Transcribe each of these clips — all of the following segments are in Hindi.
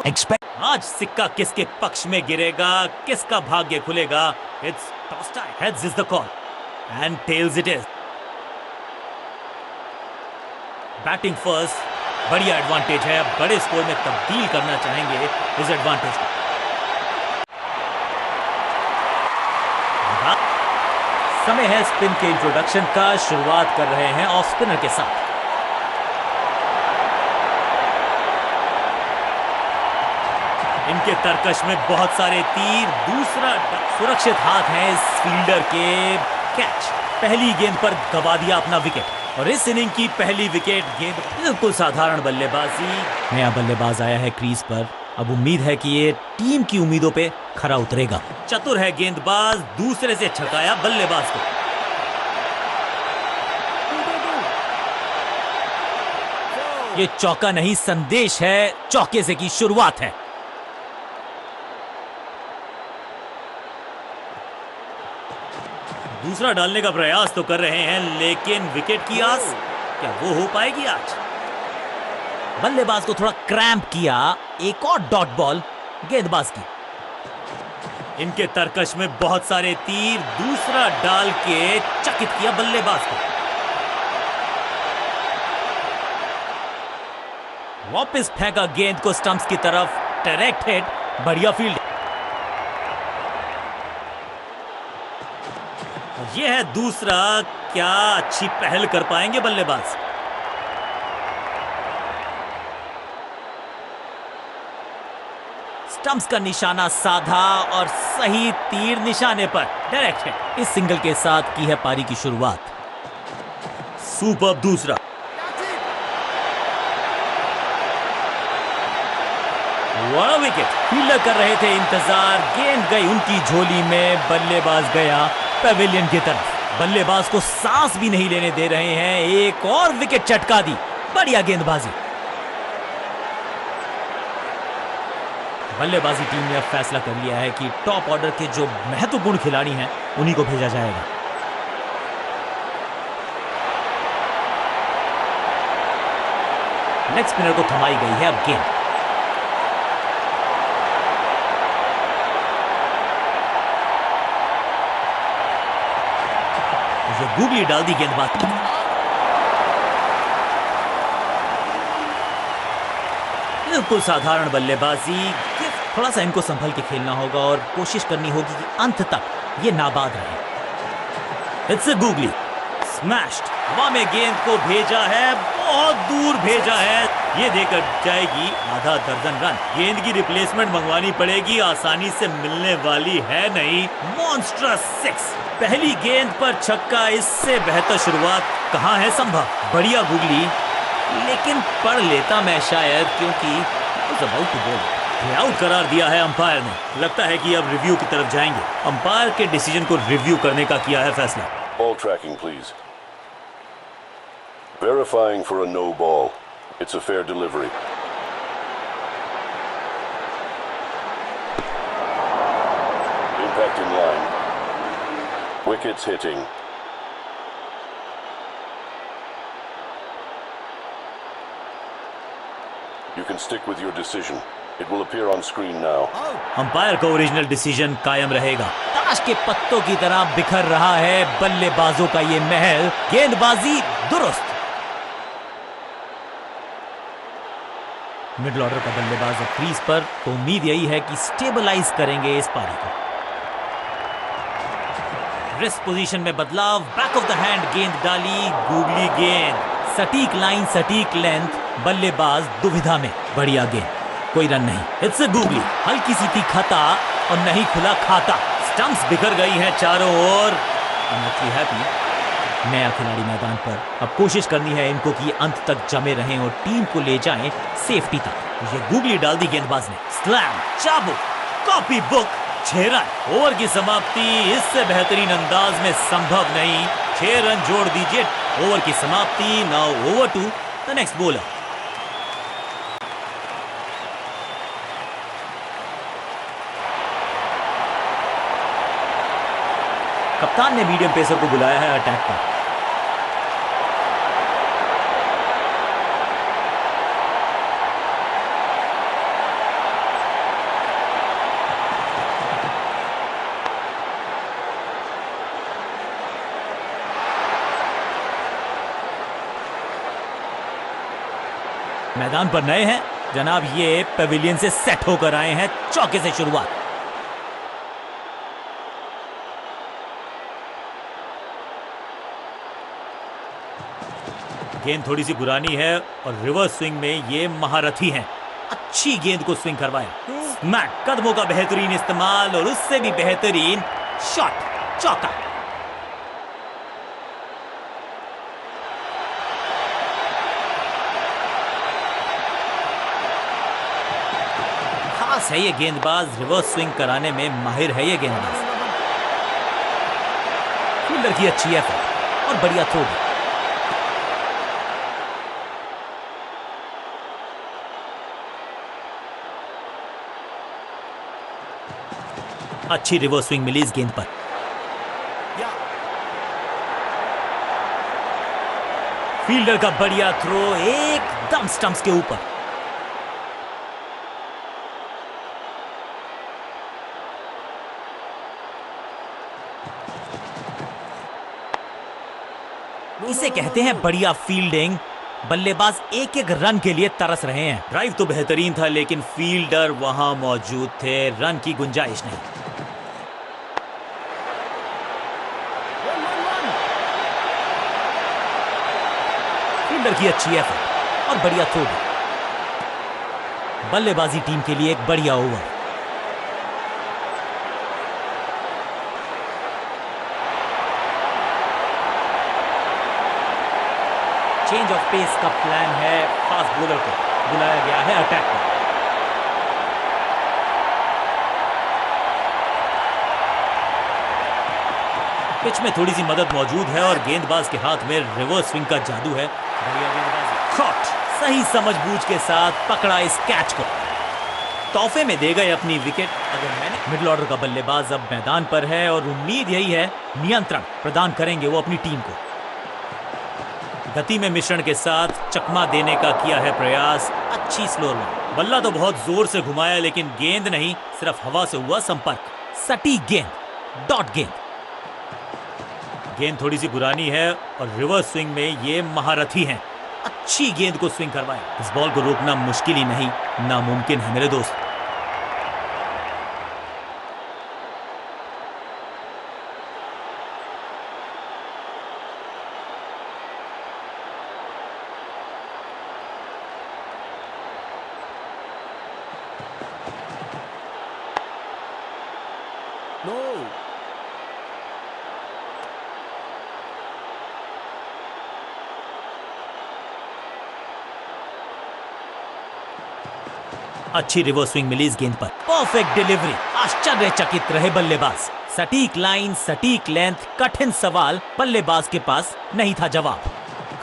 एक्सपेक्ट आज सिक्का किसके पक्ष में गिरेगा, किसका भाग्य खुलेगा। It's toss time. Heads is the call and tails it is. Batting first, बढ़िया एडवांटेज है। बड़े स्कोर में तब्दील करना चाहेंगे इस एडवांटेज को। समय है स्पिन के इंट्रोडक्शन का। शुरुआत कर रहे हैं ऑफ स्पिनर के साथ। इनके तरकश में बहुत सारे तीर। दूसरा सुरक्षित हाथ है इस फील्डर के। कैच। पहली गेंद पर गवा दिया अपना विकेट और इस इनिंग की पहली विकेट। गेंद बिल्कुल साधारण बल्लेबाजी। नया बल्लेबाज आया है क्रीज पर। अब उम्मीद है कि ये टीम की उम्मीदों पे खरा उतरेगा। चतुर है गेंदबाज, दूसरे से छकाया बल्लेबाज को। ये चौका नहीं, संदेश है। चौके से की शुरुआत है। दूसरा डालने का प्रयास तो कर रहे हैं, लेकिन विकेट की आस क्या वो हो पाएगी आज। बल्लेबाज को थोड़ा क्रैम्प किया। एक और डॉट बॉल गेंदबाज की। इनके तरकश में बहुत सारे तीर। दूसरा डाल के चकित किया बल्लेबाज को। वापस फेंका गेंद को स्टंप्स की तरफ। Direct hit. बढ़िया फील्ड। यह है दूसरा। क्या अच्छी पहल कर पाएंगे बल्लेबाज। स्टंप्स का निशाना साधा और सही तीर निशाने पर। Direct hit. इस सिंगल के साथ की है पारी की शुरुआत। सुपर दूसरा। बड़ा विकेट। फील्डर कर रहे थे इंतजार। गेंद गई उनकी झोली में। बल्लेबाज गया पेविलियन की तरफ। बल्लेबाज को सांस भी नहीं लेने दे रहे हैं। एक और विकेट चटका दी। बढ़िया गेंदबाजी। बल्लेबाजी टीम ने अब फैसला कर लिया है कि टॉप ऑर्डर के जो महत्वपूर्ण खिलाड़ी हैं उन्हीं को भेजा जाएगा। लेग स्पिनर को थमाई गई है अब गेंद। गूगली डाल दी गेंदबाज। बिल्कुल साधारण बल्लेबाजी। थोड़ा सा इनको संभल के खेलना होगा और कोशिश करनी होगी कि अंत तक ये नाबाद रहे। It's a googly. स्मैश्ड। हवा में गेंद को भेजा है, बहुत दूर भेजा है। ये देकर जाएगी आधा दर्जन रन। गेंद की रिप्लेसमेंट मंगवानी पड़ेगी, आसानी से मिलने वाली है नहीं। मॉन्स्ट्रस 6। पहली गेंद पर छक्का। इससे बेहतर शुरुआत कहां है संभव। बढ़िया गूगली, लेकिन पढ़ लेता मैं शायद, क्योंकि आउट करार दिया है अंपायर ने। लगता है कि अब रिव्यू की तरफ जाएंगे। अंपायर के डिसीजन को रिव्यू करने का किया है फैसला। Ball tracking, please. Verifying for a no ball. It's a fair delivery. Impact in line. Wickets hitting. You can stick with your decision. It will appear on screen now. Umpire का ओरिजिनल डिसीजन कायम रहेगा। ताश के पत्तों की तरह बिखर रहा है बल्लेबाजों का ये महल। गेंदबाजी दुरुस्त। मिडिल ऑर्डर का बल्लेबाज अब क्रीज पर, तो उम्मीद यही है कि स्टेबलाइज करेंगे इस पारी को। रिस्ट पोजीशन में बदलाव। बैक ऑफ द हैंड गेंद डाली। गूगली गेंद। सटीक लाइन, सटीक लेंथ। बल्लेबाज दुविधा में। बढ़िया गेंद। कोई रन नहीं। It's a googly. हल्की सी थी खता और नहीं खुला खाता। स्टंप्स बिखर गई हैं चारों ओर। हैप्पी। नया खिलाड़ी मैदान पर। अब कोशिश करनी है इनको कि अंत तक जमे रहें और टीम को ले जाएं सेफ्टी तक। ये गूगली डाल दी गेंदबाज ने। स्लैम, चाबुक, कॉपी बुक। 6 रन। ओवर की समाप्ति इससे बेहतरीन अंदाज में संभव नहीं। 6 रन जोड़ दीजिए। ओवर की समाप्ति। Now over to the next bowler. कप्तान ने मीडियम पेसर को बुलाया है अटैक पर। मैदान पर नए हैं जनाब, ये पेविलियन से सेट होकर आए हैं। चौके से शुरुआत। गेंद थोड़ी सी पुरानी है और रिवर्स स्विंग में ये महारथी हैं। अच्छी गेंद को स्विंग करवाया। स्मैक, कदमों का बेहतरीन इस्तेमाल और उससे भी बेहतरीन शॉट, चौका। खास है ये गेंदबाज, रिवर्स स्विंग कराने में माहिर है ये गेंदबाज। फील्डर की अच्छी एफर्ट और बढ़िया थ्रो भी। अच्छी रिवर्स स्विंग मिली इस गेंद पर। फील्डर का बढ़िया थ्रो एकदम स्टंप्स के ऊपर। इसे कहते हैं बढ़िया फील्डिंग। बल्लेबाज एक एक रन के लिए तरस रहे हैं। ड्राइव तो बेहतरीन था लेकिन फील्डर वहां मौजूद थे, रन की गुंजाइश नहीं। फील्डर की अच्छी एफर्ट और बढ़िया थ्रो भी। बल्लेबाजी टीम के लिए एक बढ़िया ओवर। चेंज ऑफ पेस का प्लान है। फास्ट बॉलर को बुलाया गया है अटैक में। पिच में थोड़ी सी मदद मौजूद है और गेंदबाज के हाथ में रिवर्स स्विंग का जादू है। शॉट सही समझबूझ के साथ पकड़ा इस कैच को। तोहफे में दे गए अपनी विकेट। अगर मैंने मिडिल ऑर्डर का बल्लेबाज अब मैदान पर है और उम्मीद यही है नियंत्रण प्रदान करेंगे वो अपनी टीम को। गति में मिश्रण के साथ चकमा देने का किया है प्रयास। अच्छी स्लो रन। बल्ला तो बहुत जोर से घुमाया लेकिन गेंद नहीं, सिर्फ हवा से हुआ संपर्क। सटीक गेंद, डॉट गेंद। गेंद थोड़ी सी पुरानी है और रिवर्स स्विंग में ये महारथी हैं। अच्छी गेंद को स्विंग करवाया। इस बॉल को रोकना मुश्किल ही नहीं, नामुमकिन है मेरे दोस्त। अच्छी रिवर्स स्विंग मिली इस गेंद पर। Perfect delivery. आश्चर्यचकित रहे बल्लेबाज। सटीक लाइन, सटीक लेंथ, कठिन सवाल, बल्लेबाज के पास नहीं था जवाब।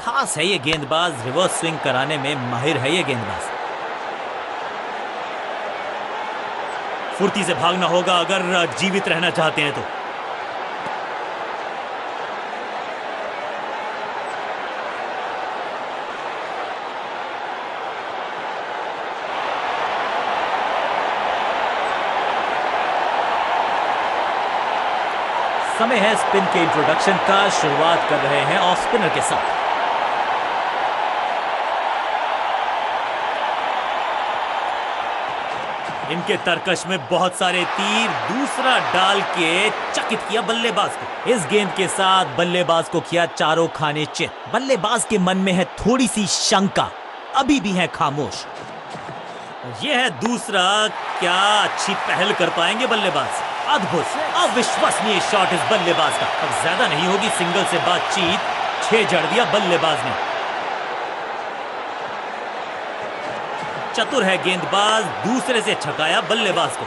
खास है ये गेंदबाज, रिवर्स स्विंग कराने में माहिर है ये गेंदबाज। फुर्ती से भागना होगा अगर जीवित रहना चाहते हैं तो। समय है स्पिन के इंट्रोडक्शन का। शुरुआत कर रहे हैं ऑफ स्पिनर के साथ। इनके तरकश में बहुत सारे तीर। दूसरा डाल के चकित किया बल्लेबाज को। इस गेंद के साथ बल्लेबाज को किया चारों खाने चित। बल्लेबाज के मन में है थोड़ी सी शंका, अभी भी है खामोश। यह है दूसरा। क्या अच्छी पहल कर पाएंगे बल्लेबाज। अद्भुत, अविश्वसनीय शॉट इस बल्लेबाज का। अब ज्यादा नहीं होगी सिंगल से बातचीत। 6 जड़ दिया बल्लेबाज ने। चतुर है गेंदबाज, दूसरे से छकाया बल्लेबाज को।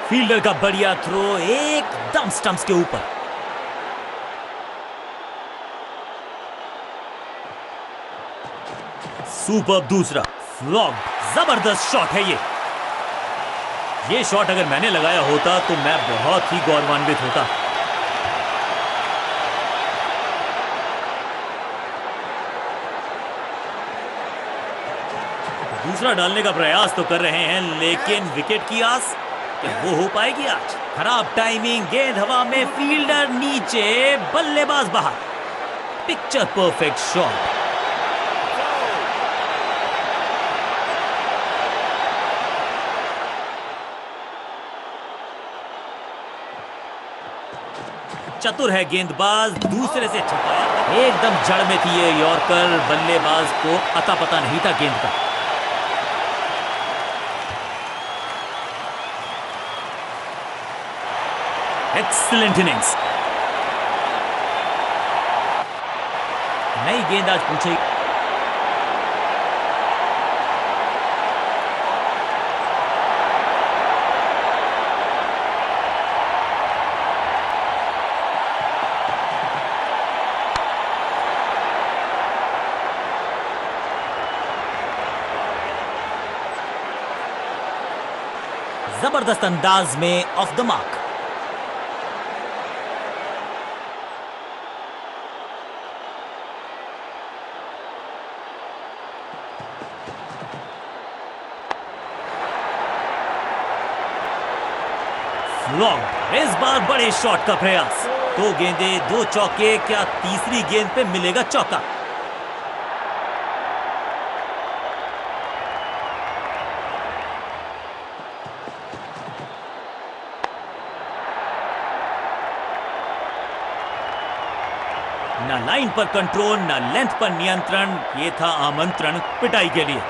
फील्डर का बढ़िया थ्रो एकदम स्टंप्स के ऊपर। सुपर दूसरा फ्लॉग। जबरदस्त शॉट है ये शॉट अगर मैंने लगाया होता तो मैं बहुत ही गौरवान्वित होता। दूसरा डालने का प्रयास तो कर रहे हैं लेकिन विकेट की आस, क्या वो हो पाएगी आज? खराब टाइमिंग। गेंद हवा में, फील्डर नीचे, बल्लेबाज बाहर। Picture perfect shot. चतुर है गेंदबाज, दूसरे से छपाया, एकदम जड़ में थी ये यॉर्कर, बल्लेबाज को अता पता नहीं था गेंद का। Excellent innings. नई गेंद आज पूछे। जबरदस्त अंदाज में ऑफ द मार्क। लॉन्ग, इस बार बड़े शॉट का प्रयास। 2 गेंदे 2 चौके, क्या तीसरी गेंद पे मिलेगा चौका? ना लाइन पर कंट्रोल, ना लेंथ पर नियंत्रण, ये था आमंत्रण पिटाई के लिए।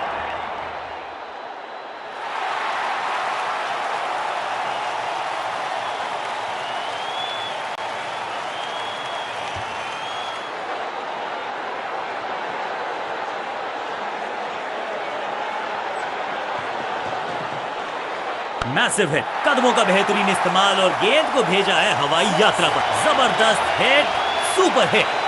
मैसिव हिट, कदमों का बेहतरीन इस्तेमाल और गेंद को भेजा है हवाई यात्रा पर। जबरदस्त हिट, सुपर हिट।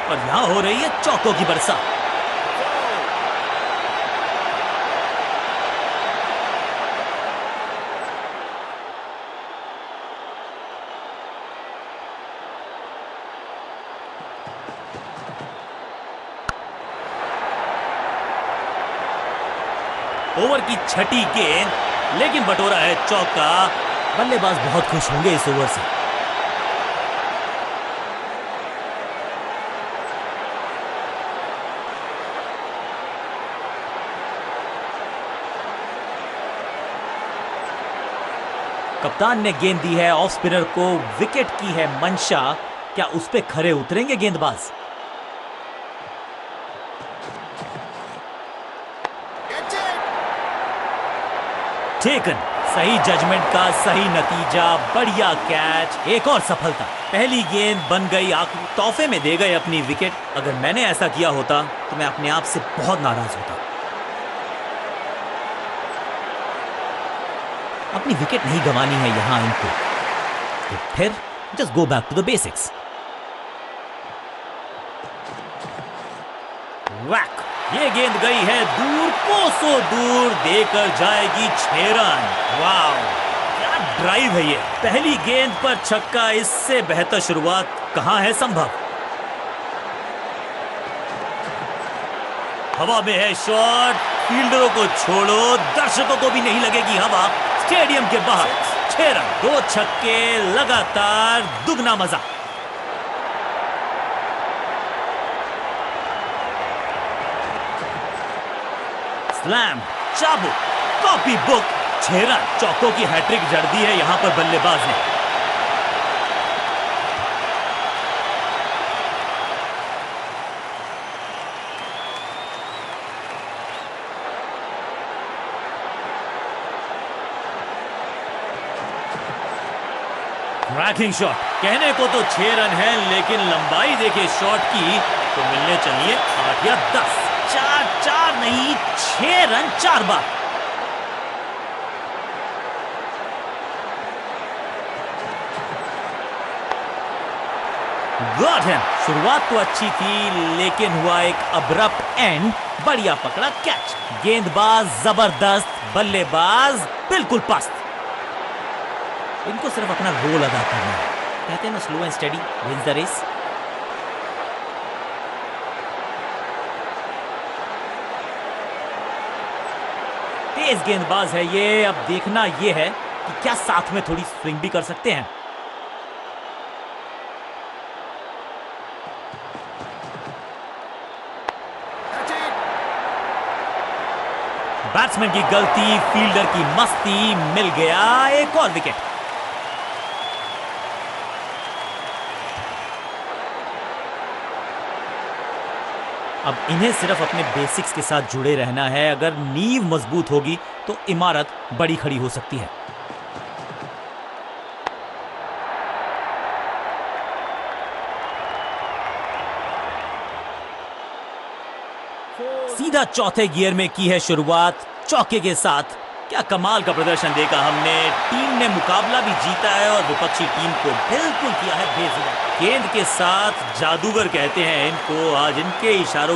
और यहां हो रही है चौकों की बरसात। ओवर की छठी गेंद, लेकिन बटोरा है चौका। बल्लेबाज बहुत खुश होंगे इस ओवर से। कप्तान ने गेंद दी है ऑफ स्पिनर को, विकेट की है मंशा। क्या उस पे खरे उतरेंगे गेंदबाज? टेकन, सही जजमेंट का सही नतीजा, बढ़िया कैच, एक और सफलता। पहली गेंद बन गई आखिरी, तोहफे में दे गए अपनी विकेट। अगर मैंने ऐसा किया होता तो मैं अपने आप से बहुत नाराज होता। अपनी विकेट नहीं गंवानी है यहां इनको, तो फिर just go back to the basics. वैक, ये गेंद गई है दूर, कोसों दूर, देकर जाएगी 6 रन। वाओ, क्या ड्राइव है ये। पहली गेंद पर छक्का, इससे बेहतर शुरुआत कहां है संभव। हवा में है शॉट, फील्डरों को छोड़ो, दर्शकों को भी नहीं लगेगी हवा। स्टेडियम के बाहर 6 रन, 2 छक्के लगातार, दुगना मजा। स्लैम, चाबुक, कॉपी बुक, 6 रन। चौकों की हैट्रिक जड़ दी है यहां पर बल्लेबाज ने। क्रैकिंग शॉट, कहने को तो 6 रन है, लेकिन लंबाई देखे शॉट की तो मिलने चाहिए 8 या 10। 4 नहीं, 6 रन 4 बार। Got him. शुरुआत तो अच्छी थी, लेकिन हुआ एक अब्रप्ट एंड। बढ़िया पकड़ा कैच, गेंदबाज जबरदस्त, बल्लेबाज बिल्कुल पस्त। इनको सिर्फ अपना रोल अदा करना है। कहते हैं ना, slow and steady wins the race. तेज गेंदबाज है ये। अब देखना ये है कि क्या साथ में थोड़ी स्विंग भी कर सकते हैं। बैट्समैन की गलती, फील्डर की मस्ती, मिल गया एक और विकेट। अब इन्हें सिर्फ अपने बेसिक्स के साथ जुड़े रहना है। अगर नींव मजबूत होगी तो इमारत बड़ी खड़ी हो सकती है। सीधा चौथे गियर में की है शुरुआत चौके के साथ। क्या कमाल का प्रदर्शन देखा हमने। टीम ने मुकाबला भी जीता है और विपक्षी टीम को बिल्कुल किया है बेजुबान। गेंद के साथ जादूगर कहते हैं इनको। आज इनके इशारों पे